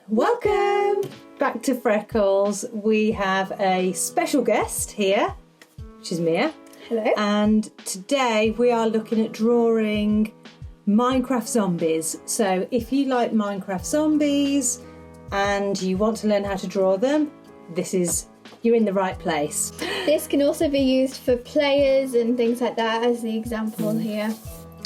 Welcome back to Freckles. We have a special guest here, which is Mia. Hello. And today we are looking at drawing Minecraft zombies. So if you like Minecraft zombies and you want to learn how to draw them, you're in the right place. This can also be used for players and things like that, as the example here.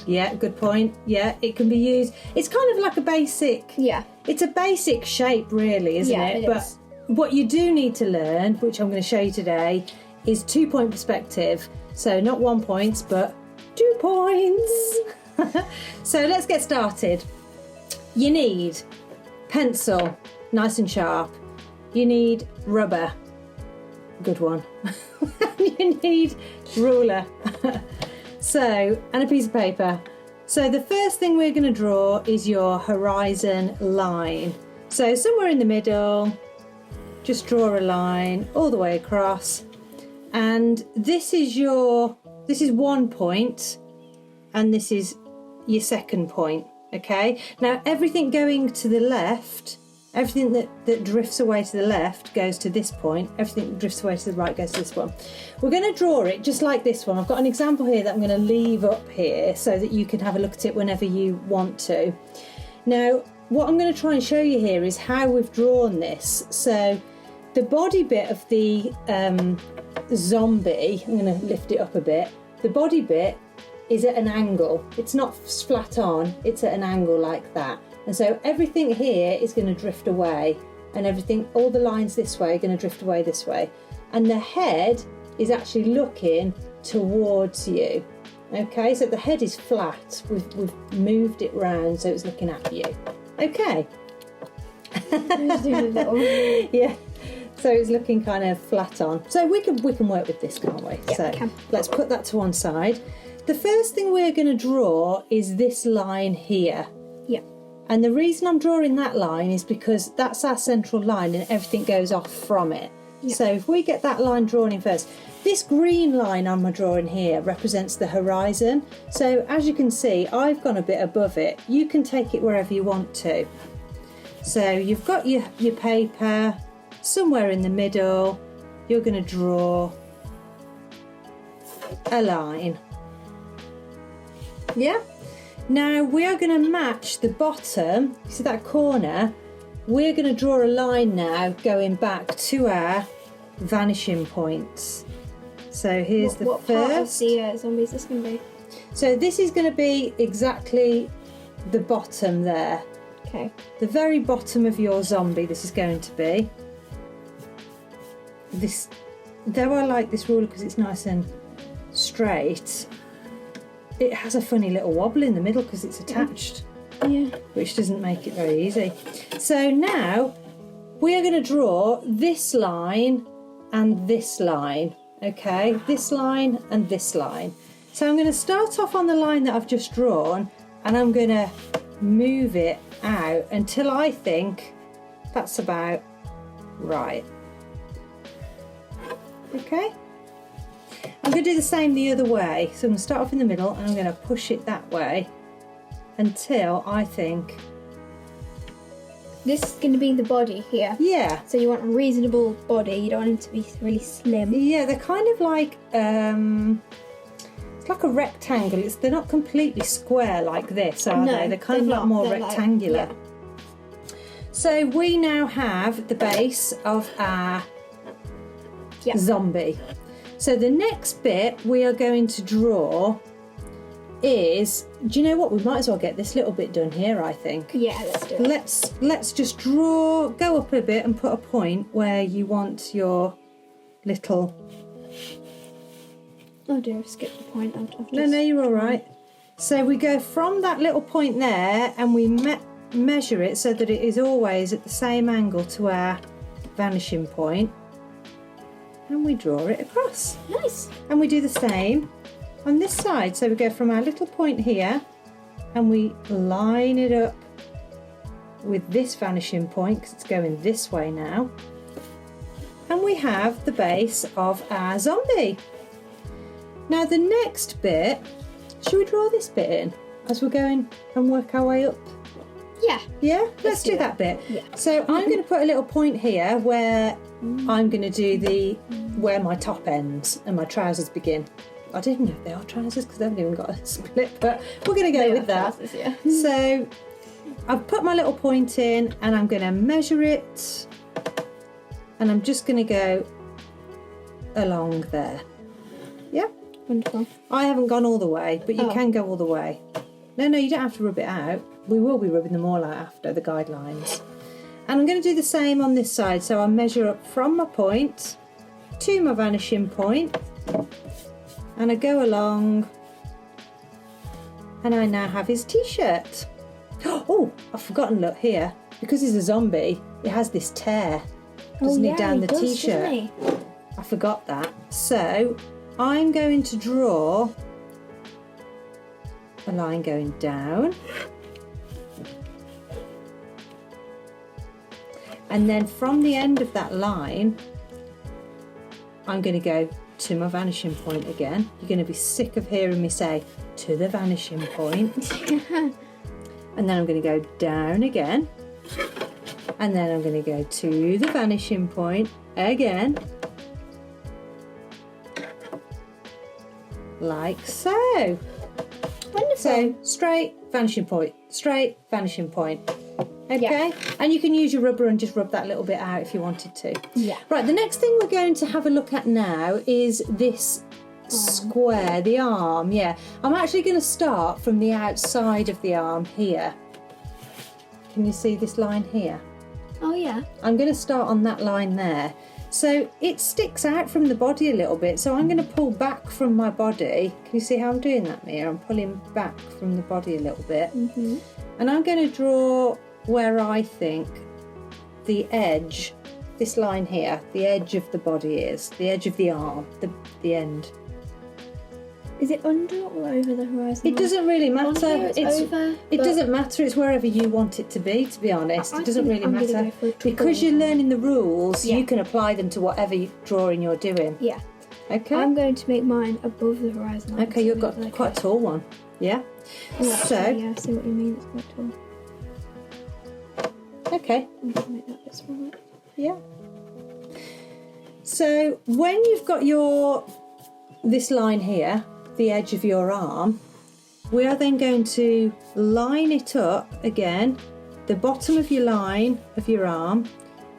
Yeah, good point. Yeah, it can be used. It's kind of like a basic... Yeah. It's a basic shape, really, isn't it? It is. What you do need to learn, which I'm going to show you today, is 2-point perspective. So not 1 point, but 2 points. So let's get started. You need pencil, nice and sharp. You need rubber, good one. You need ruler. And a piece of paper. So the first thing we're going to draw is your horizon line. So somewhere in the middle, just draw a line all the way across. And this is 1 point, and this is your second point, okay? Now everything going to the left, everything that drifts away to the left goes to this point, everything that drifts away to the right goes to this one. We're going to draw it just like this one. I've got an example here that I'm going to leave up here so that you can have a look at it whenever you want to. Now, what I'm going to try and show you here is how we've drawn this. So the body bit of the zombie, I'm going to lift it up a bit, the body bit is at an angle. It's not flat on, it's at an angle like that. And so everything here is going to drift away, and all the lines this way are going to drift away this way. And the head is actually looking towards you. Okay, so the head is flat. We've moved it round so it's looking at you. Okay. Yeah. So it's looking kind of flat on. So we can work with this, can't we? Yeah, so we can. Let's put that to one side. The first thing we're going to draw is this line here. Yeah. And the reason I'm drawing that line is because that's our central line and everything goes off from it. Yeah. So if we get that line drawn in first, this green line on my drawing here represents the horizon. So as you can see, I've gone a bit above it. You can take it wherever you want to. So you've got your paper, somewhere in the middle, you're going to draw a line. Yeah? Now we are going to match the bottom, you see that corner, we're going to draw a line now going back to our vanishing points. So here's the what first. What part of the zombie is this going to be? So this is going to be exactly the bottom there. Okay. The very bottom of your zombie this is going to be. Though I like this ruler because it's nice and straight, it has a funny little wobble in the middle because it's attached, which doesn't make it very easy. So now we are going to draw this line and this line, okay? This line and this line. So I'm going to start off on the line that I've just drawn, and I'm going to move it out until I think that's about right. Okay? I'm going to do the same the other way. So I'm going to start off in the middle and I'm going to push it that way until I think... This is going to be the body here. Yeah. So you want a reasonable body, you don't want it to be really slim. Yeah, they're kind of like... it's like a rectangle. They're not completely square like this, are they? They're kind of like more rectangular. Like, So we now have the base of our zombie. So the next bit we are going to draw is, do you know what? We might as well get this little bit done here, I think. Yeah, let's do it. Let's just go up a bit and put a point where you want your little... Oh dear, I've skipped the point. No, you're all right. So we go from that little point there and we measure it so that it is always at the same angle to our vanishing point. And we draw it across. Nice. And we do the same on this side. So we go from our little point here and we line it up with this vanishing point because it's going this way now. And we have the base of our zombie. Now the next bit, should we draw this bit in as we're going and work our way up? Yeah. Yeah, let's do that bit. Yeah. So I'm going to put a little point here where I'm going to do where my top ends and my trousers begin. I don't even know if they are trousers because they haven't even got a split, but we're going to go with that. Trousers, yeah. So I've put my little point in and I'm going to measure it, and I'm just going to go along there. Yeah. Wonderful. I haven't gone all the way, but you can go all the way. No, you don't have to rub it out. We will be rubbing them all out after the guidelines. And I'm going to do the same on this side. So I measure up from my point to my vanishing point, and I go along, and I now have his t-shirt. Oh, I've forgotten, look here. Because he's a zombie, it has this tear, doesn't it, down the t-shirt? I forgot that. So I'm going to draw a line going down, and then from the end of that line I'm going to go to my vanishing point again. You're going to be sick of hearing me say to the vanishing point. And then I'm going to go down again, and then I'm going to go to the vanishing point again, like so. Wonderful. So straight, vanishing point, straight, vanishing point. Okay? Yeah. And you can use your rubber and just rub that little bit out if you wanted to. Yeah. Right, the next thing we're going to have a look at now is this square, the arm. Yeah, I'm actually going to start from the outside of the arm here. Can you see this line here? Oh, yeah. I'm going to start on that line there. So it sticks out from the body a little bit, so I'm going to pull back from my body. Can you see how I'm doing that, Mia? I'm pulling back from the body a little bit. Mm-hmm. And I'm going to draw where I think the edge, this line here, the edge of the body is, the edge of the arm, the end. Is it under or over the horizon? It doesn't really matter. Under, it's over. It doesn't matter. It's wherever you want it to be honest. It doesn't really matter. Because you're learning the rules, you can apply them to whatever drawing you're doing. Yeah. Okay. I'm going to make mine above the horizon line. Okay, you've got quite a tall one. Yeah. Oh, So. actually, yeah, I see what you mean. It's quite tall. Okay. I'm going to make that bit smaller. Yeah. So when you've got this line here, the edge of your arm, we are then going to line it up again, the bottom of your line of your arm,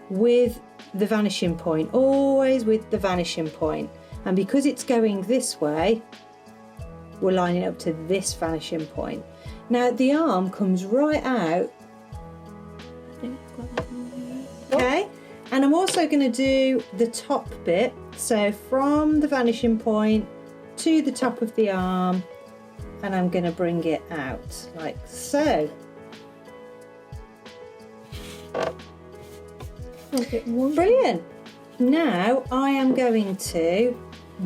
with the vanishing point, always with the vanishing point. And because it's going this way, we're lining it up to this vanishing point. Now the arm comes right out. I think I've got that one. Okay, and I'm also going to do the top bit, so from the vanishing point to the top of the arm, and I'm going to bring it out like so. Brilliant. Now I am going to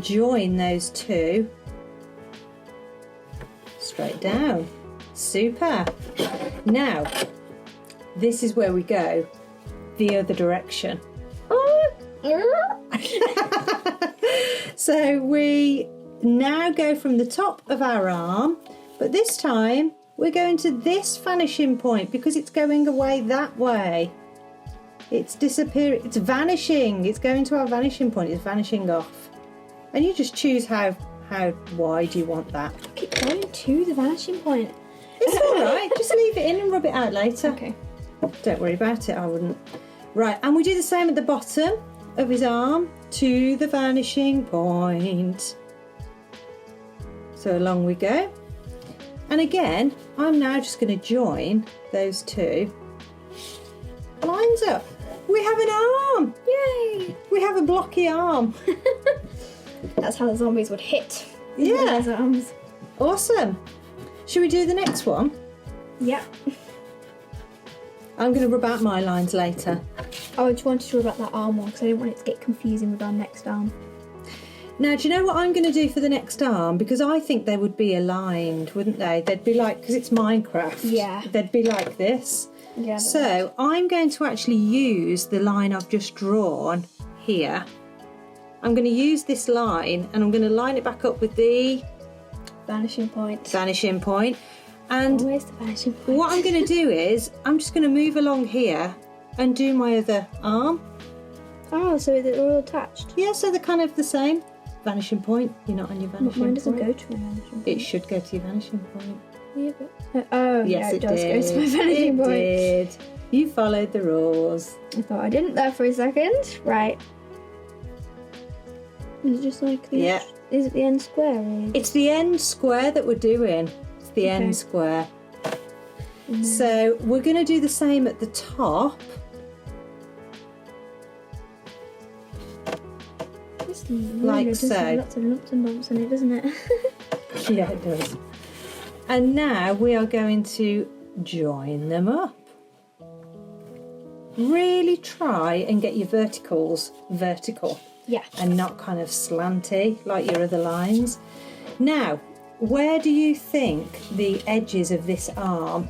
join those two straight down. Super. Now this is where we go the other direction. So we now go from the top of our arm, but this time we're going to this vanishing point because it's going away that way. It's disappearing, it's vanishing, it's going to our vanishing point, it's vanishing off. And you just choose how wide you want that. Keep going to the vanishing point. It's alright, just leave it in and rub it out later. Okay. Don't worry about it, I wouldn't. Right, and we do the same at the bottom of his arm to the vanishing point. So along we go. And again, I'm now just going to join those two lines up. We have an arm! Yay! We have a blocky arm. That's how the zombies would hit. Yeah. Those arms. Awesome. Should we do the next one? Yeah. I'm going to rub out my lines later. I just wanted to rub out that arm one because I didn't want it to get confusing with our next arm. Now, do you know what I'm going to do for the next arm? Because I think they would be aligned, wouldn't they? They'd be like, because it's Minecraft. Yeah. They'd be like this. Yeah. So I'm going to actually use the line I've just drawn here. I'm going to use this line and I'm going to line it back up with the vanishing point. vanishing point. And Where's the vanishing point? what I'm going to do is, I'm just going to move along here and do my other arm. Oh, so they're all attached. Yeah, so they're kind of the same. Vanishing point, you're not on your vanishing Mine doesn't point. go to my vanishing point. It should go to your vanishing point. Yeah, but... oh, Yes, yeah, it does did. go to my vanishing point. It did. You followed the rules. I thought I didn't there for a second. Right. Is it just like the... Yeah. Is it the end square? Or... It's the end square that we're doing. It's the Okay. end square. So we're going to do the same at the top. This Like does have so. lots of lumps and bumps in it, doesn't it? Yeah, it does. And now we are going to join them up. Really try and get your verticals vertical Yeah. and not kind of slanty like your other lines. Now, where do you think the edges of this arm,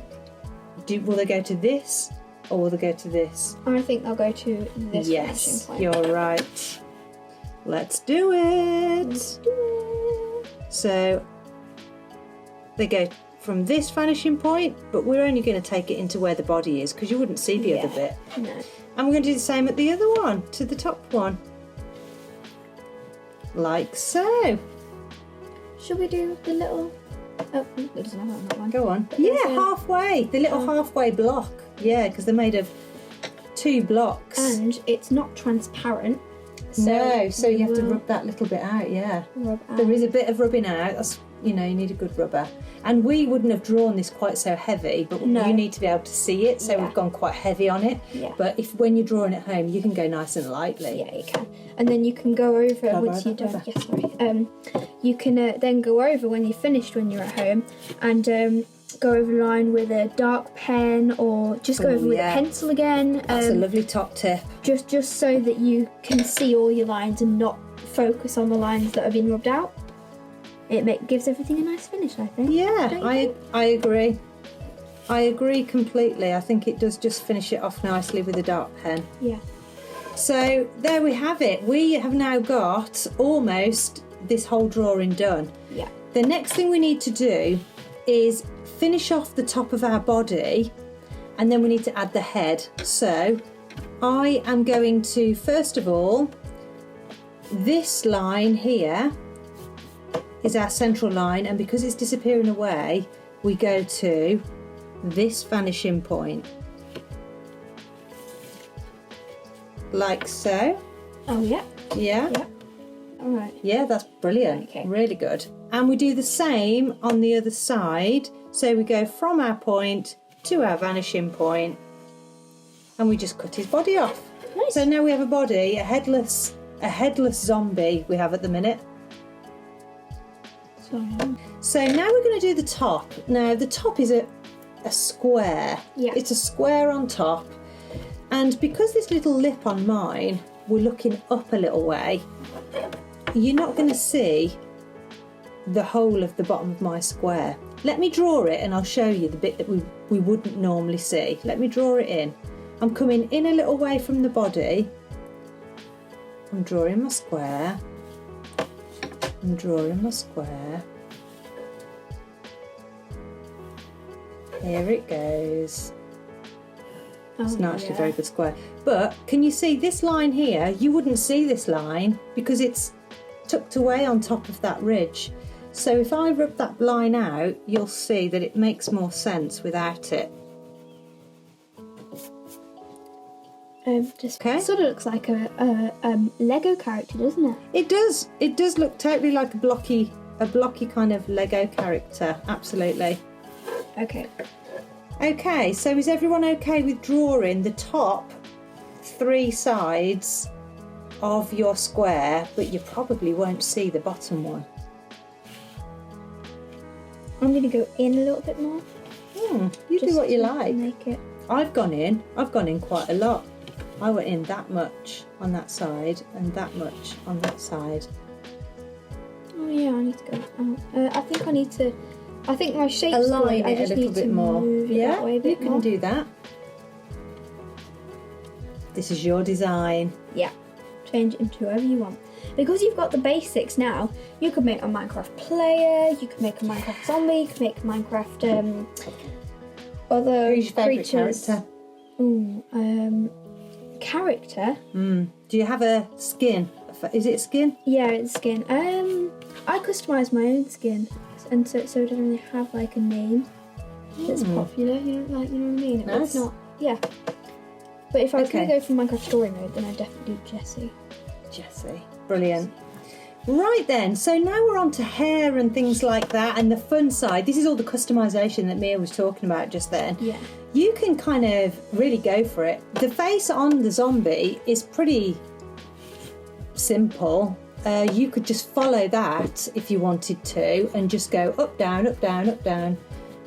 will they go to this or will they go to this? I think they'll go to this vanishing Yes, point. you're right. Let's do it. So they go from this vanishing point, but we're only going to take it into where the body is because you wouldn't see the other bit. No. And we're going to do the same at the other one, to the top one. Like so. Should we do the little... Oh, it doesn't have it on that one. Go on. But Yeah, there's a- halfway. The little halfway block. Yeah, because they're made of 2 blocks. And it's not transparent. No, so you have to we'll rub that little bit out, yeah. rub out. There is a bit of rubbing out. That's, you need a good rubber. And we wouldn't have drawn this quite so heavy, but No. you need to be able to see it, so Yeah. we've gone quite heavy on it. Yeah. But when you're drawing at home, you can go nice and lightly. Yeah, you can. And then you can go over I once borrow you're that done. Yes, sorry. You can then go over when you're finished when you're at home and go over the line with a dark pen or just go Ooh, over with yeah. a pencil again. That's a lovely top tip. just so that you can see all your lines and not focus on the lines that have been rubbed out. It gives everything a nice finish, I think. Yeah, Don't you I agree. I agree completely. I think it does just finish it off nicely with a dark pen. Yeah. So there we have it. We have now got almost this whole drawing done. Yeah. The next thing we need to do is finish off the top of our body, and then we need to add the head. So I am going to, first of all, this line here is our central line, and because it's disappearing away, we go to this vanishing point. Like so. Oh, yeah. Yeah. Yeah. All right. Yeah, that's brilliant. Okay. Really good. And we do the same on the other side. So we go from our point to our vanishing point, and we just cut his body off. Nice. So now we have a body, a headless zombie we have at the minute. Sorry. So now we're going to do the top. Now the top is a square. Yeah. It's a square on top. And because this little lip on mine, we're looking up a little way, you're not going to see the whole of the bottom of my square. Let me draw it and I'll show you the bit that we wouldn't normally see. Let me draw it in. I'm coming in a little way from the body. I'm drawing my square. I'm drawing my square. Here it goes. It's not actually a very good square. But can you see this line here? You wouldn't see this line because it's tucked away on top of that ridge. So if I rub that line out, you'll see that it makes more sense without it. Just Okay. sort of looks like a Lego character, doesn't it? It does. It does look totally like a blocky kind of Lego character. Absolutely. Okay. Okay, so is everyone okay with drawing the top 3 sides of your square, but you probably won't see the bottom one? I'm going to go in a little bit more. You do just what you to like. Make it. I've gone in quite a lot. I went in that much on that side and that much on that side. Oh yeah, I need to go out. I think my shape's Align good. I it a just little need bit to more. move it Yeah, that way a you bit can more. do that. This is your design. Yeah. change it into whoever you want. Because you've got the basics now, you could make a Minecraft player, you could make a Minecraft zombie, you could make a Minecraft other Who's your favourite creatures. character? Ooh, character? Do you have a skin? Is it a skin? Yeah, it's skin. I customise my own skin, and so it doesn't really have like a name that's popular. You know what I mean? Nice. It's not. Yeah. But if I was going Okay. to go for Minecraft story mode, then I'd definitely do Jessie. Jessie. Brilliant. Right then, so now we're on to hair and things like that, and the fun side. This is all the customisation that Mia was talking about just then. Yeah. You can kind of really go for it. The face on the zombie is pretty simple. You could just follow that if you wanted to and just go up, down, up, down, up, down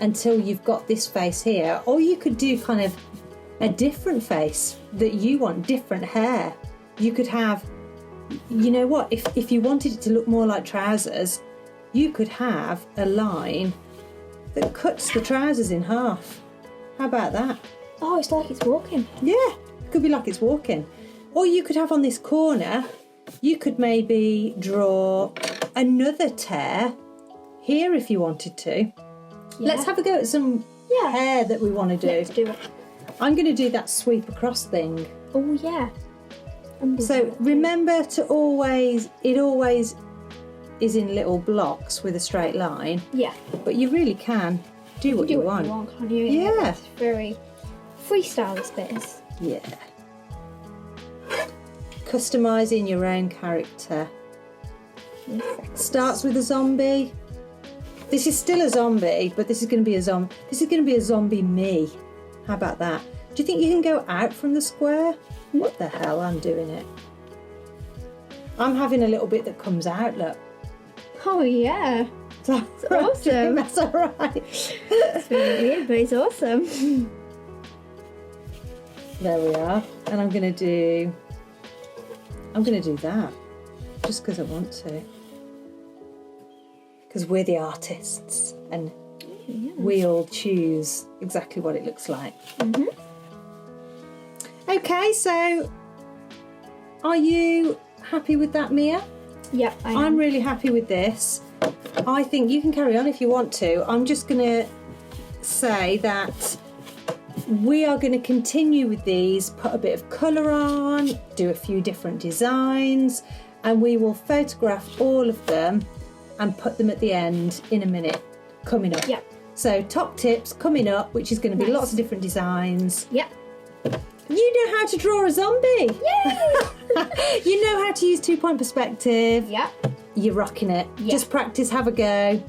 until you've got this face here. Or you could do kind of a different face that you want, different hair. You could have, you know what, if you wanted it to look more like trousers, you could have a line that cuts the trousers in half. How about that? Oh, it's like it's walking. Yeah, it could be like it's walking. Or you could have on this corner, you could maybe draw another tear here if you wanted to. Yeah. Let's have a go at some hair that we want to do. Let's do it. I'm going to do that sweep across thing. Oh yeah. So remember to it always is in little blocks with a straight line, Yeah. but you really can do what you want. Can't you? Yeah. It's very freestyle, this bit is. Yeah. Customising your own character. Starts with a zombie. This is still a zombie, but this is going to be a zombie. This is going to be a zombie me. How about that? Do you think you can go out from the square? What the hell? I'm doing it. I'm having a little bit that comes out. Look. Oh yeah. That's awesome. That's all right. It's really weird, but it's awesome. There we are. And I'm going to do that just because I want to. Because we're the artists and we all choose exactly what it looks like. Okay, so are you happy with that, Mia? Yep, I am. I'm really happy with this. I think you can carry on if you want to. I'm just going to say that we are going to continue with these, put a bit of colour on, do a few different designs, and we will photograph all of them and put them at the end in a minute, coming up. Yep. So top tips coming up, which is going to be lots of different designs. Yep. You know how to draw a zombie. Yay! You know how to use 2-point perspective. Yep. You're rocking it. Yeah. Just practice, have a go.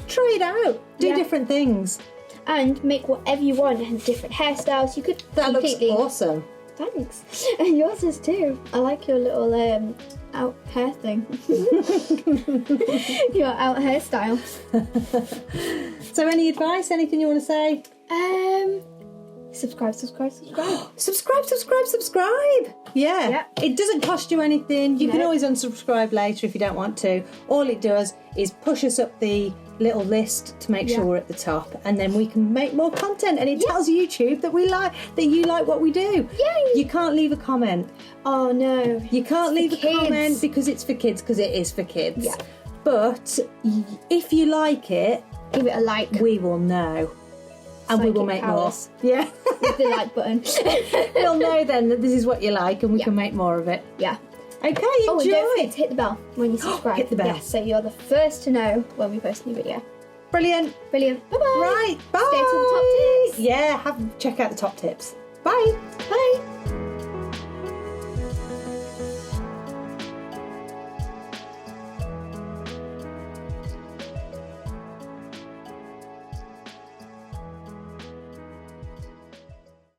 Try it out. Do Yeah. different things. And make whatever you want and different hairstyles. You could That completely... looks awesome. Thanks. And yours is too. I like your little out hair thing. Your out hairstyle. So any advice? Anything you want to say? Subscribe. Subscribe. Yeah. Yeah. It doesn't cost you anything. You can No. always unsubscribe later if you don't want to. All it does is push us up the little list to make sure we're at the top, and then we can make more content, and it tells YouTube that you like what we do. Yay! You can't leave a comment. Oh no. You can't leave a kids. comment because it's for kids, because it is for kids. Yeah. But if you like it, Give it a like. we will know. And we will Psychic make more. powers. Yeah. With the like button. We'll know then that this is what you like, and we Yeah. can make more of it. Yeah. Okay, Oh, and don't enjoy. forget to hit the bell when you subscribe. Hit the bell. Yes, so you're the first to know when we post a new video. Brilliant. Brilliant. Bye bye. Right, bye. Stay tuned for the top tips. Yeah, check out the top tips. Bye. Bye.